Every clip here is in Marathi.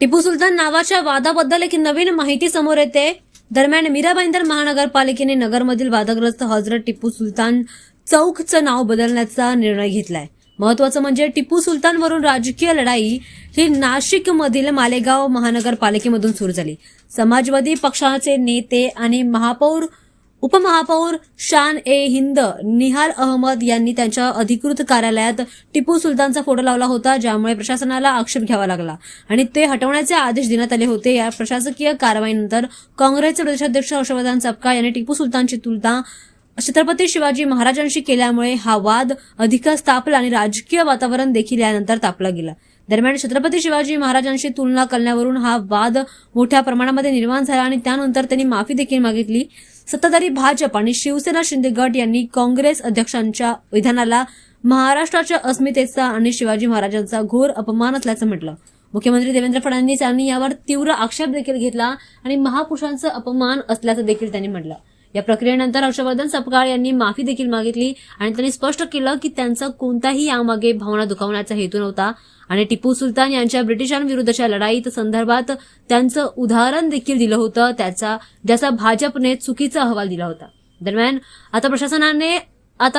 टिपू सुलतान नावाच्या वादाबद्दल एक नवीन माहिती समोर येते। दरम्यान मीरा भाईंदर महानगरपालिकेने नगरमधील वादग्रस्त हजरत टिपू सुलतान चौकचं नाव बदलण्याचा निर्णय घेतलाय। महत्वाचं म्हणजे टिपू सुलतानवरून राजकीय लढाई ही नाशिकमधील मालेगाव महानगरपालिकेमधून सुरू झाली। समाजवादी पक्षाचे नेते आणि उपमहापौर शान ए हिंद निहाल अहमद यांनी त्यांच्या अधिकृत कार्यालयात टिपू सुलतानचा फोटो लावला होता, ज्यामुळे प्रशासनाला आक्षेप घ्यावा लागला आणि ते हटवण्याचे आदेश देण्यात आले होते। या प्रशासकीय कारवाईनंतर काँग्रेसचे प्रदेशाध्यक्ष हर्षवर्धन सपकाळ यांनी टिपू सुलतानची तुलना छत्रपती शिवाजी महाराजांशी केल्यामुळे हा वाद अधिकच तापला आणि राजकीय वातावरण देखील यानंतर तापला गेला। दरम्यान छत्रपती शिवाजी महाराजांशी तुलना करण्यावरून हा वाद मोठ्या प्रमाणामध्ये निर्माण झाला आणि त्यानंतर त्यांनी माफी देखील मागितली। सत्ताधारी भाजप आणि शिवसेना शिंदे गट यांनी काँग्रेस अध्यक्षांच्या विधानाला महाराष्ट्राच्या अस्मितेचा आणि शिवाजी महाराजांचा घोर अपमान असल्याचं म्हटलं। मुख्यमंत्री देवेंद्र फडणवीस यांनी यावर तीव्र आक्षेप देखील घेतला आणि महापुरुषांचा अपमान असल्याचं देखील त्यांनी म्हटलं। या प्रक्रियेनंतर हर्षवर्धन सपकाळ यांनी माफी देखील मागितली आणि त्यांनी स्पष्ट केलं की त्यांचा कोणताही यामागे भावना दुखावण्याचा हेतू नव्हता आणि टिपू सुलतान यांच्या ब्रिटिशांविरुद्धच्या लढाईत संदर्भात त्यांचं उदाहरण देखील दिलं होतं, ज्याचा भाजपने चुकीचा अहवाल दिला होता। दरम्यान आता प्रशासनाने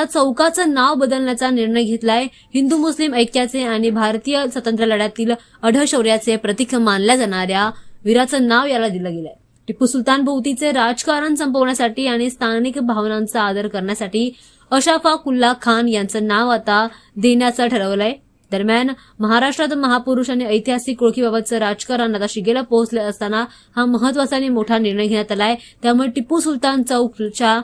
चौकाचं नाव बदलण्याचा निर्णय घेतलाय। हिंदू मुस्लिम ऐक्याचे आणि भारतीय स्वातंत्र्य लढ्यातील अढशौर्याचे प्रतीक मानल्या जाणाऱ्या वीराचं नाव याला दिलं गेलंय। टिपू सुलतान भोवतीचे राजकारण संपवण्यासाठी आणि स्थानिक भावनांचा आदर करण्यासाठी अशफाकुल्ला खान यांचं नाव आता देण्याचं ठरवलंय। दरम्यान महाराष्ट्रात महापुरुष आणि ऐतिहासिक ओळखीबाबतचं राजकारण आता शिगेला पोहोचले असताना हा महत्वाचा आणि मोठा निर्णय घेण्यात आलाय। त्यामुळे टिपू सुलतान चौकच्या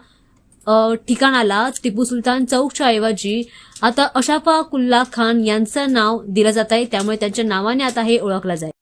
ठिकाणाला टिपू सुलतान चौकच्या ऐवजी आता अशफाकुल्ला खान यांचं नाव दिलं जात आहे। त्यामुळे त्यांच्या नावाने आता हे ओळखलं जाईल।